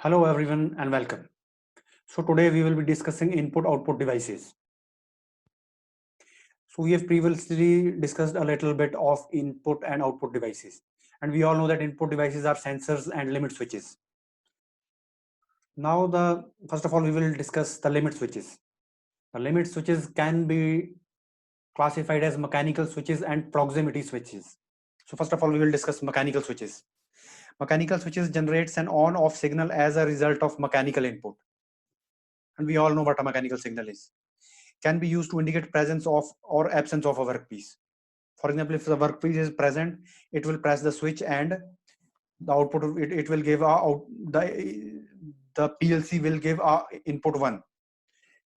Hello everyone and welcome. So today we will be discussing input output devices. So we have previously discussed a little bit of input and output devices, and we all know that input devices are sensors and limit switches. Now the first of all we will discuss the limit switches. The limit switches can be classified as mechanical switches and proximity switches. So first of all we will discuss mechanical switches. Mechanical switches generates an on off signal as a result of mechanical input, and we all know what a mechanical signal is. Can be used to indicate presence of or absence of a workpiece. For example, if the workpiece is present, it will press the switch and the output of it will give the PLC will give input 1.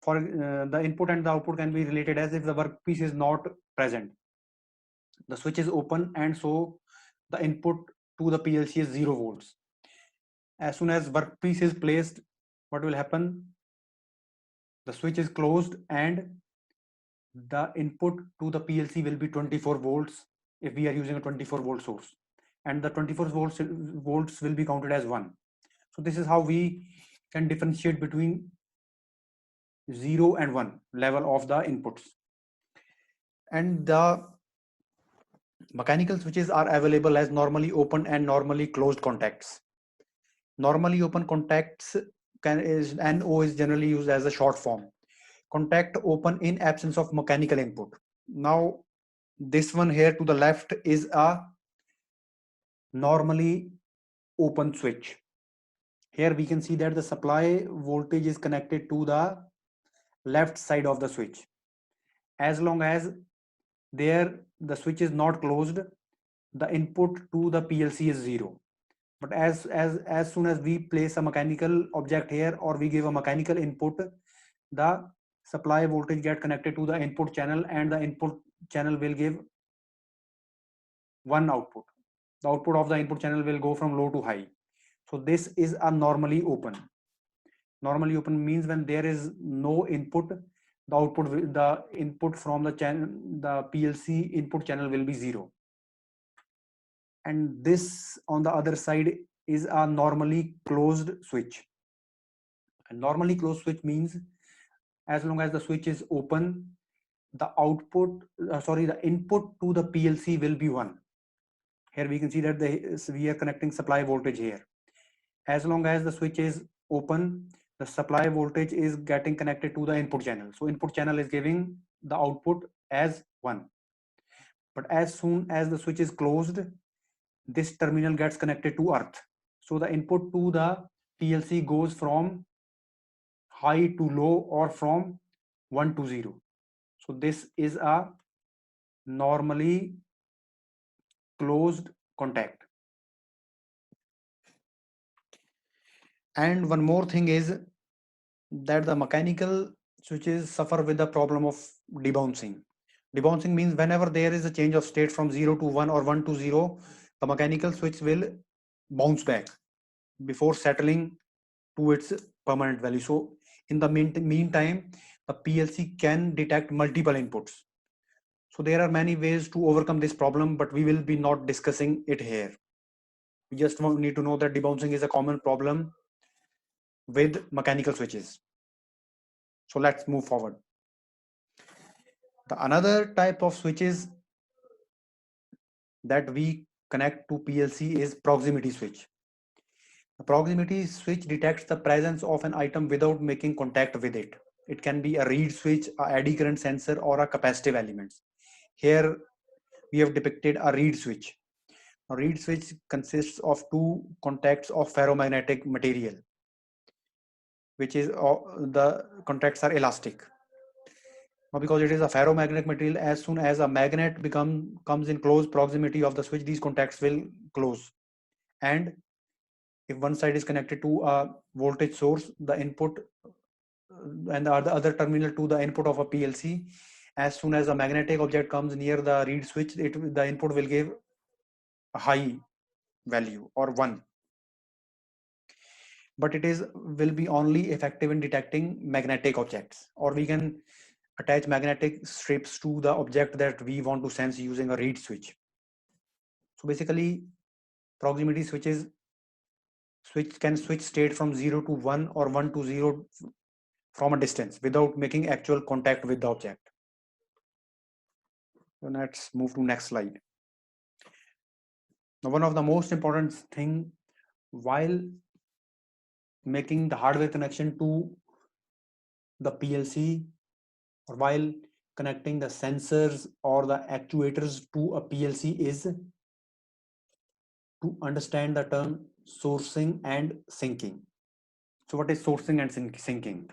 For the input and the output can be related as if the workpiece is not present. The switch is open and so the input to the PLC is 0 volts. As soon as workpiece is placed, what will happen? The switch is closed and the input to the PLC will be 24 volts if we are using a 24-volt source, and the 24 volts will be counted as 1. So this is how we can differentiate between 0 and 1 level of the inputs. And the mechanical switches are available as normally open and normally closed contacts. Normally open contacts is NO is generally used as a short form. Contact open in absence of mechanical input. Now this one here to the left is a normally open switch. Here we can see that the supply voltage is connected to the left side of the switch. As long as there the switch is not closed, the input to the PLC is 0. But as soon as we place a mechanical object here or we give a mechanical input, the supply voltage get connected to the input channel and the input channel will give one output. The output of the input channel will go from low to high. So this is a normally open. Normally open means when there is no input, the input from the channel, the PLC input channel will be 0. And this on the other side is a normally closed switch. A normally closed switch means as long as the switch is open, the the input to the PLC will be 1. Here we can see that we are connecting supply voltage here. As long as the switch is open, the supply voltage is getting connected to the input channel. So input channel is giving the output as 1. But as soon as the switch is closed, this terminal gets connected to earth. So the input to the PLC goes from high to low or from 1 to 0. So this is a normally closed contact. And one more thing is that the mechanical switches suffer with the problem of debouncing. Debouncing means whenever there is a change of state from 0 to 1 or 1 to 0, the mechanical switch will bounce back before settling to its permanent value. So in the meantime, the PLC can detect multiple inputs. So there are many ways to overcome this problem, but we will be not discussing it here. We just need to know that debouncing is a common problem with mechanical switches. So let's move forward. The another type of switches that we connect to PLC is proximity switch. The proximity switch detects the presence of an item without making contact with it. It can be a reed switch, a eddy current sensor, or a capacitive element. Here we have depicted a reed switch. A reed switch consists of two contacts of ferromagnetic material, which is the contacts are elastic. Now, because it is a ferromagnetic material, as soon as a magnet comes in close proximity of the switch, these contacts will close. And if one side is connected to a voltage source, the input and the other terminal to the input of a PLC, as soon as a magnetic object comes near the reed switch, the input will give a high value or 1. But it will be only effective in detecting magnetic objects, or we can attach magnetic strips to the object that we want to sense using a reed switch. So basically, proximity switches switch state from 0 to 1 or 1 to 0 from a distance without making actual contact with the object. So let's move to next slide. Now, one of the most important thing while making the hardware connection to the PLC, or while connecting the sensors or the actuators to a PLC, is to understand the term sourcing and syncing. So what is sourcing and syncing?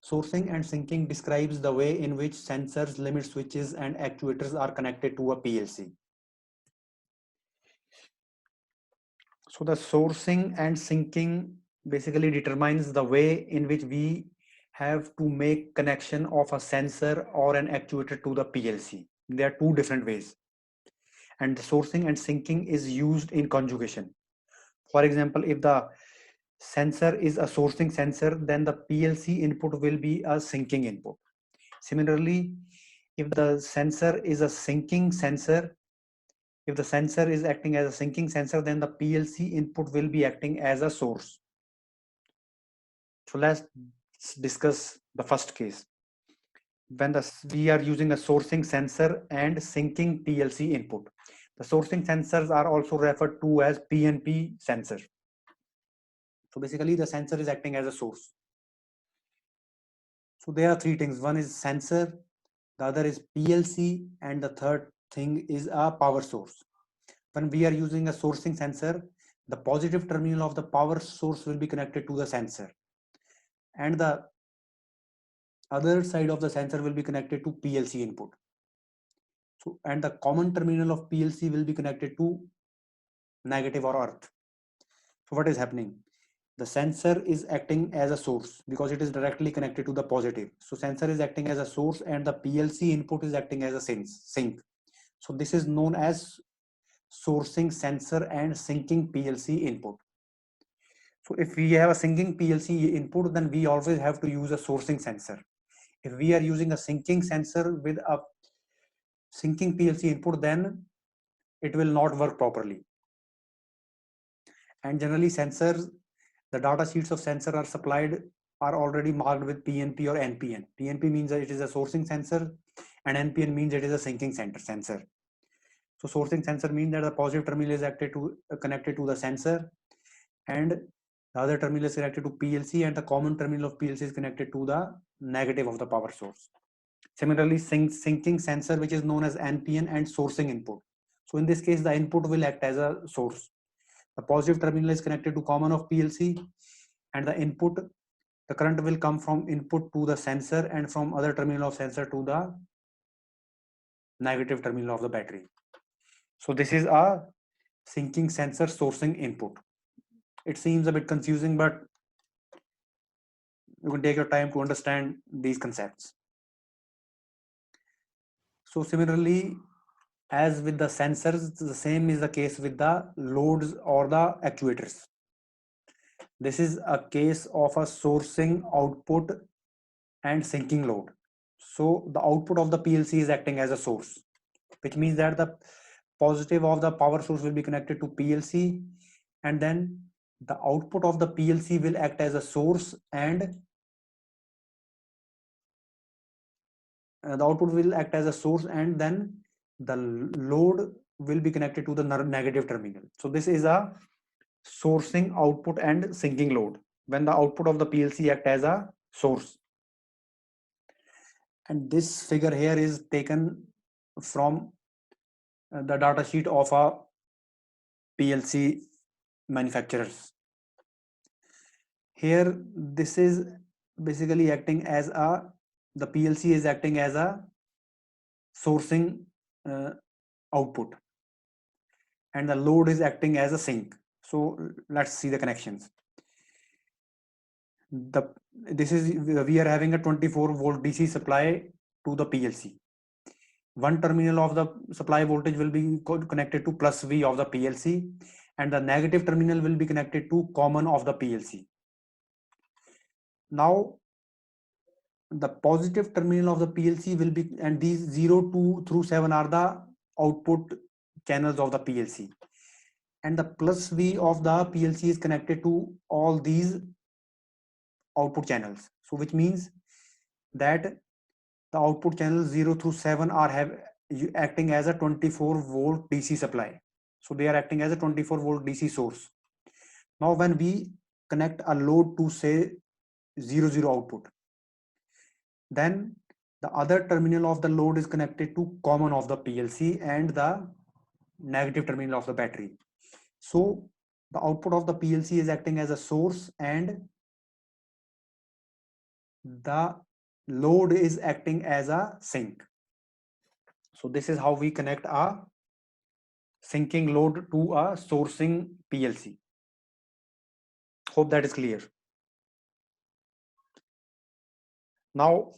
Sourcing and syncing describes the way in which sensors, limit switches, and actuators are connected to a PLC. So the sourcing and syncing basically determines the way in which we have to make connection of a sensor or an actuator to the PLC. There are two different ways. And the sourcing and syncing is used in conjugation. For example, if the sensor is a sourcing sensor, then the PLC input will be a syncing input. Similarly, if the sensor is a syncing sensor, if the sensor is acting as a syncing sensor, then the PLC input will be acting as a source. So let's discuss the first case. When we are using a sourcing sensor and syncing PLC input. The sourcing sensors are also referred to as PNP sensor. So basically the sensor is acting as a source. So there are three things. One is sensor, the other is PLC, and the third thing is a power source. When we are using a sourcing sensor, the positive terminal of the power source will be connected to the sensor, and the other side of the sensor will be connected to PLC input. So, and the common terminal of PLC will be connected to negative or earth. So what is happening? The sensor is acting as a source because it is directly connected to the positive. So sensor is acting as a source and the PLC input is acting as a sink. So this is known as sourcing sensor and syncing PLC input. So if we have a syncing PLC input, then we always have to use a sourcing sensor. If we are using a syncing sensor with a syncing PLC input, then it will not work properly. And generally sensors, the data sheets of sensor are supplied are already marked with PNP or NPN. PNP means that it is a sourcing sensor and NPN means it is a syncing sensor. So sourcing sensor means that the positive terminal is connected to the sensor and the other terminal is connected to PLC and the common terminal of PLC is connected to the negative of the power source. Similarly, syncing sensor, which is known as NPN, and sourcing input. So in this case, the input will act as a source. The positive terminal is connected to common of PLC and the input, the current will come from input to the sensor and from other terminal of sensor to the negative terminal of the battery. So this is a syncing sensor sourcing input. It seems a bit confusing, but you can take your time to understand these concepts. So similarly, as with the sensors, the same is the case with the loads or the actuators. This is a case of a sourcing output and syncing load. So the output of the PLC is acting as a source, which means that the positive of the power source will be connected to PLC, and then the output of the PLC will act as a source and the output will act as a source and then the load will be connected to the negative terminal. So this is a sourcing output and syncing load when the output of the PLC act as a source. And this figure here is taken from the data sheet of a PLC manufacturers. Here, this is basically acting as the PLC is acting as a sourcing output and the load is acting as a sink. So let's see the connections. We are having a 24 volt DC supply to the PLC. One terminal of the supply voltage will be connected to plus V of the PLC and the negative terminal will be connected to common of the PLC. Now the positive terminal of the PLC will be, and these 0, 2 through 7 are the output channels of the PLC. and the plus V of the PLC is connected to all these output channels. So which means that the output channels 0 through 7 are acting as a 24-volt DC supply. So they are acting as a 24-volt DC source. Now when we connect a load to say 0 output, then the other terminal of the load is connected to common of the PLC and the negative terminal of the battery. So the output of the PLC is acting as a source and the load is acting as a sink. So this is how we connect a sinking load to a sourcing PLC. Hope that is clear. Now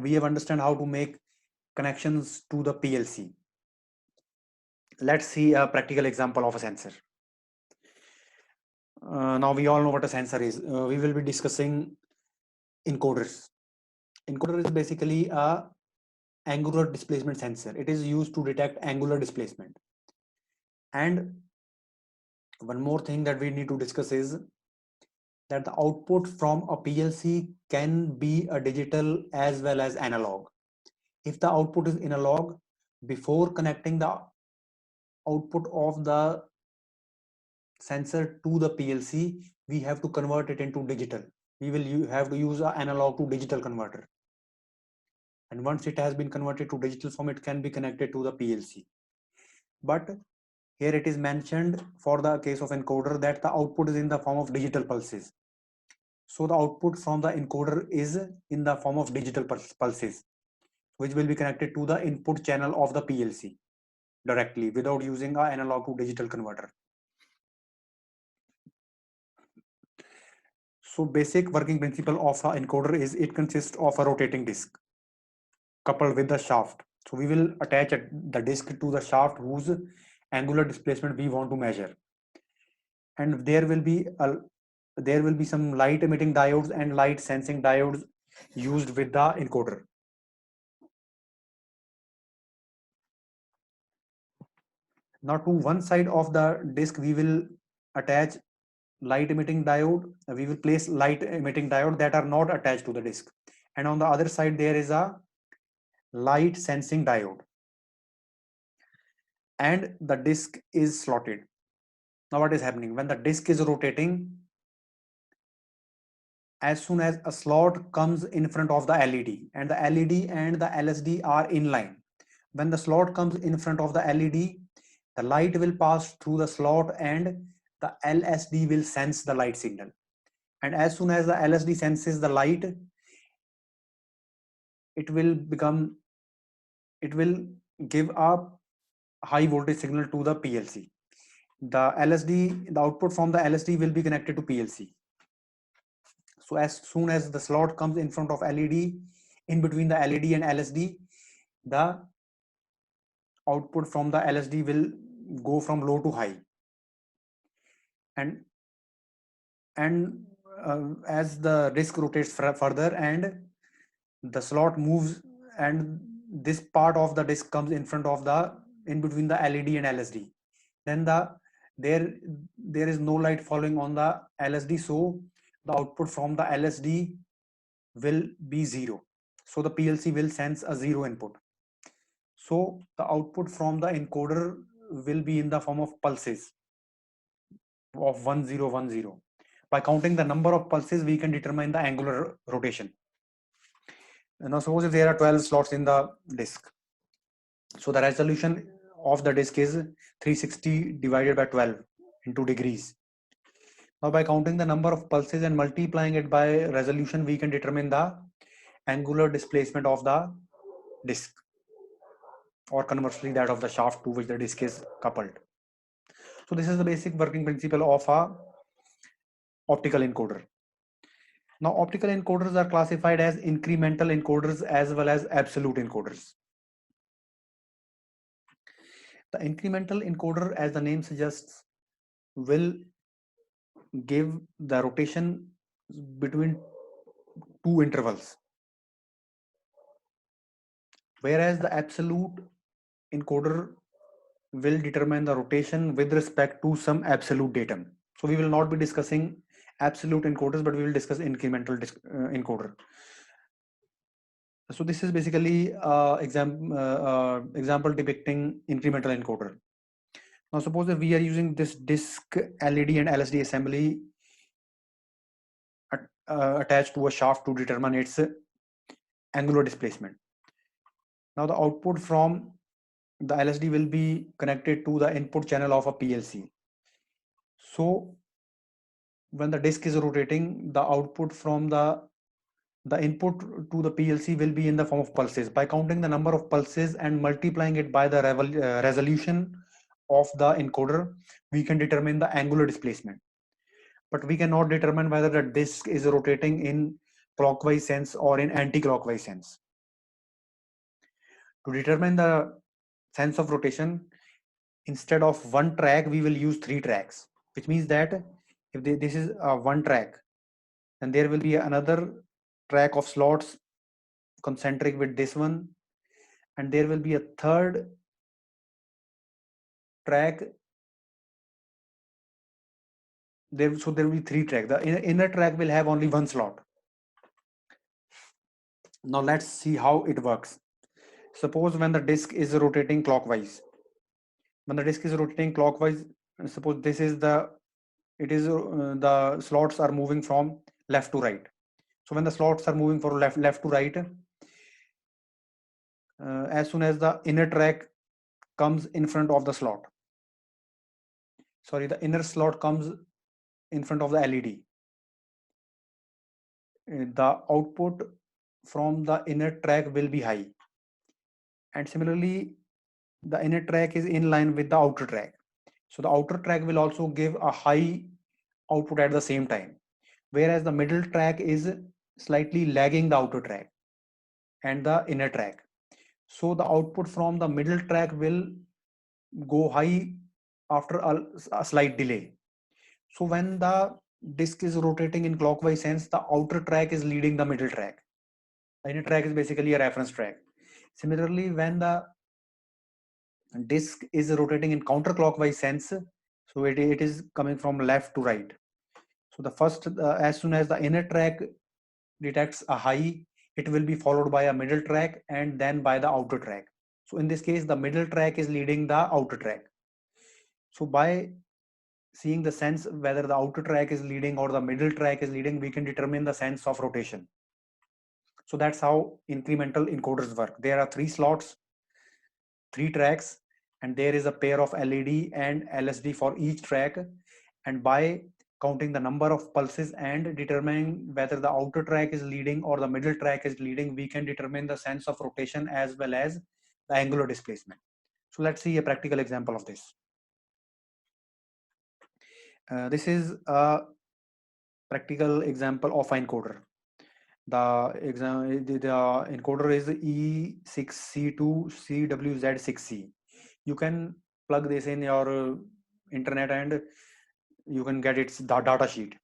we have understand how to make connections to the PLC. Let's see a practical example of a sensor. Now we all know what a sensor is. We will be discussing encoders. Encoder is basically a angular displacement sensor. It is used to detect angular displacement. And one more thing that we need to discuss is that the output from a PLC can be a digital as well as analog. If the output is analog, before connecting the output of the sensor to the PLC, we have to convert it into digital. We will have to use an analog to digital converter. And once it has been converted to digital form, it can be connected to the PLC. But here it is mentioned for the case of encoder that the output is in the form of digital pulses. So the output from the encoder is in the form of digital pulses, which will be connected to the input channel of the PLC directly without using an analog to digital converter. So basic working principle of an encoder is it consists of a rotating disc coupled with the shaft. So we will attach the disc to the shaft whose angular displacement we want to measure. And there will be some light emitting diodes and light sensing diodes used with the encoder. Now to one side of the disc we will attach light emitting diode. We will place light emitting diode that are not attached to the disc, and on the other side there is a light sensing diode and the disc is slotted. Now what is happening when the disc is rotating? As soon as a slot comes in front of the LED, and the LED and the LSD are in line, when the slot comes in front of the LED, the light will pass through the slot and the LSD will sense the light signal. And as soon as the LSD senses the light, it will give a high voltage signal to the PLC. The output from the LSD will be connected to PLC. So as soon as the slot comes in front of LED, in between the LED and LSD, the output from the LSD will go from low to high. And as the disc rotates further and the slot moves, and this part of the disc comes in front of in between the LED and LSD, then there is no light following on the LSD, so the output from the LSD will be 0. So the PLC will sense a 0 input. So the output from the encoder will be in the form of pulses of 1010. By counting the number of pulses, we can determine the angular rotation. Now suppose if there are 12 slots in the disk. So the resolution of the disk is 360 divided by 12 into degrees. Now by counting the number of pulses and multiplying it by resolution, we can determine the angular displacement of the disk, or conversely that of the shaft to which the disk is coupled. So this is the basic working principle of a optical encoder. Now optical encoders are classified as incremental encoders as well as absolute encoders. The incremental encoder, as the name suggests, will give the rotation between two intervals, whereas the absolute encoder will determine the rotation with respect to some absolute datum. So we will not be discussing absolute encoders, but we will discuss incremental encoder. So this is basically example depicting incremental encoder. Now suppose that we are using this disk LED and LSD assembly attached to a shaft to determine its angular displacement. Now the output from the LSD will be connected to the input channel of a PLC. So when the disk is rotating, the output from the input to the PLC will be in the form of pulses. By counting the number of pulses and multiplying it by the resolution of the encoder, we can determine the angular displacement. But we cannot determine whether the disk is rotating in clockwise sense or in anti-clockwise sense. To determine the sense of rotation, instead of one track, we will use 3 tracks, which means that if this is one track, then there will be another track of slots concentric with this one, and there will be a third track there. So there will be 3 tracks. The inner track will have only one slot. Now let's see how it works. Suppose when the disk is rotating clockwise, suppose this is the the slots are moving from left to right. So when the slots are moving from left to right, as soon as the inner track comes in front of the slot, the inner slot comes in front of the LED, the output from the inner track will be high, and similarly the inner track is in line with the outer track, so the outer track will also give a high output at the same time, whereas the middle track is slightly lagging the outer track and the inner track. So the output from the middle track will go high after a slight delay. So when the disk is rotating in clockwise sense, the outer track is leading the middle track. The inner track is basically a reference track. Similarly, when the disk is rotating in counterclockwise sense, so it is coming from left to right. So the first, as soon as the inner track detects a high, it will be followed by a middle track and then by the outer track. So in this case, the middle track is leading the outer track. So by seeing the sense whether the outer track is leading or the middle track is leading, we can determine the sense of rotation. So that's how incremental encoders work. There are 3 slots, 3 tracks, and there is a pair of LED and LSD for each track. And by counting the number of pulses and determining whether the outer track is leading or the middle track is leading, we can determine the sense of rotation as well as the angular displacement. So let's see a practical example of this. This is a practical example of an encoder. The encoder is E6C2CWZ6C. You can plug this in your internet and you can get its data sheet.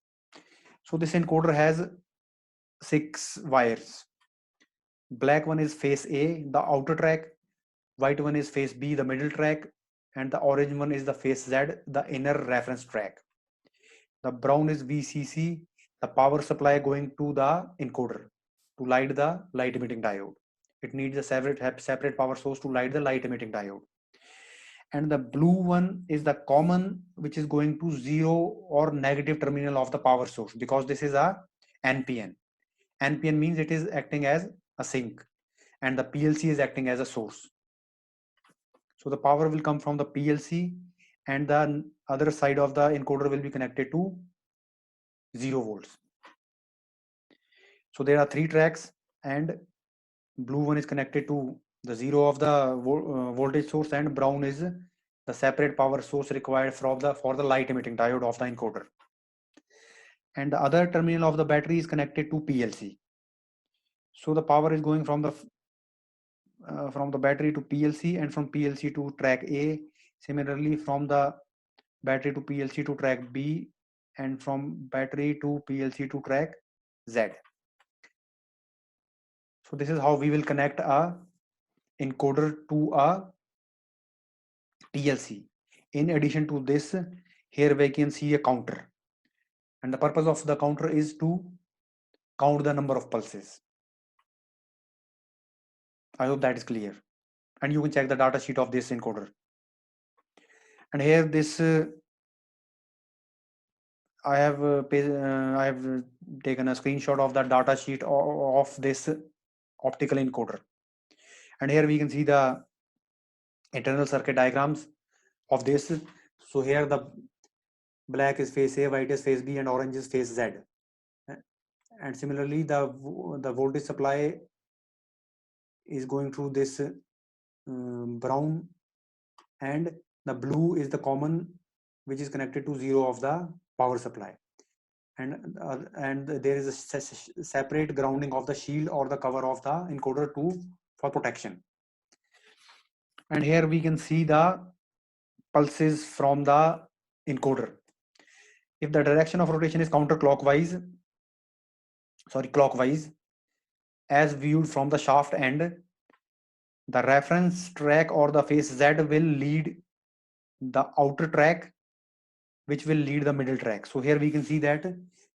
So this encoder has 6 wires. Black one is phase A, the outer track. White one is phase B, the middle track. And the orange one is the phase Z, the inner reference track. The brown is VCC, the power supply going to the encoder to light the light emitting diode. It needs a separate power source to light the light emitting diode. And the blue one is the common, which is going to 0 or negative terminal of the power source, because this is a NPN. NPN means it is acting as a sink and the PLC is acting as a source. So the power will come from the PLC and the other side of the encoder will be connected to 0 volts. So there are 3 tracks and blue one is connected to the 0 of the voltage source and brown is the separate power source required for the light emitting diode of the encoder. And the other terminal of the battery is connected to PLC. So the power is going from the battery to PLC and from PLC to track A. Similarly, from the battery to PLC to track B and from battery to PLC to track Z. So this is how we will connect a encoder to a PLC. In addition to this, here we can see a counter, and the purpose of the counter is to count the number of pulses. I hope that is clear, and you can check the data sheet of this encoder. And here this I have taken a screenshot of the data sheet of this optical encoder, and here we can see the internal circuit diagrams of this. So here the black is phase A, white is phase B, and orange is phase Z. And similarly, the voltage supply is going through this brown, and the blue is the common, which is connected to 0 of the power supply. And there is a separate grounding of the shield or the cover of the encoder for protection. And here we can see the pulses from the encoder. If the direction of rotation is clockwise, as viewed from the shaft end, the reference track or the phase Z will lead the outer track, which will lead the middle track. So here we can see that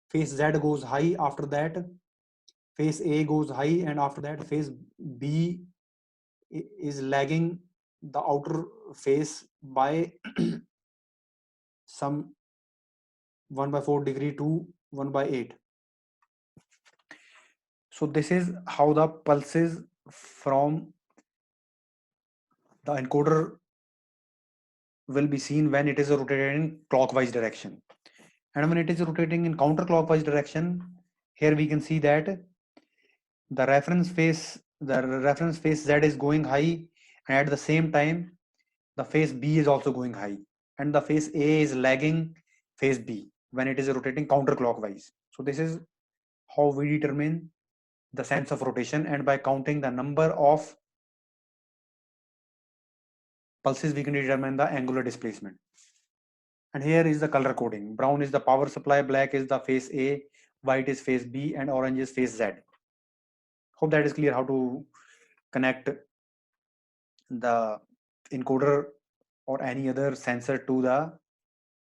phase Z goes high, after that phase A goes high, and after that phase B is lagging the outer phase by some 1/4 degree to 1/8. So this is how the pulses from the encoder will be seen when it is rotating in clockwise direction. And when it is rotating in counterclockwise direction, here we can see that the reference phase Z is going high, and at the same time the phase B is also going high, and the phase A is lagging phase B when it is rotating counterclockwise. So this is how we determine the sense of rotation, and by counting the number of pulses we can determine the angular displacement. And here is the color coding. Brown is the power supply, black is the phase A, white is phase B, and orange is phase Z. Hope that is clear how to connect the encoder or any other sensor to the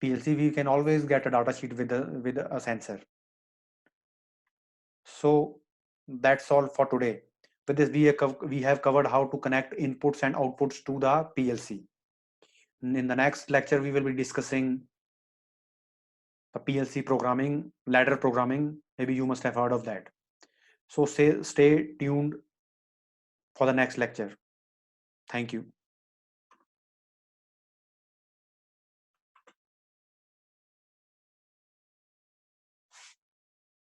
PLC. We can always get a data sheet with a sensor. So that's all for today. With this, we have covered how to connect inputs and outputs to the PLC. In the next lecture, we will be discussing the PLC programming, ladder programming. Maybe you must have heard of that. So stay tuned for the next lecture. Thank you.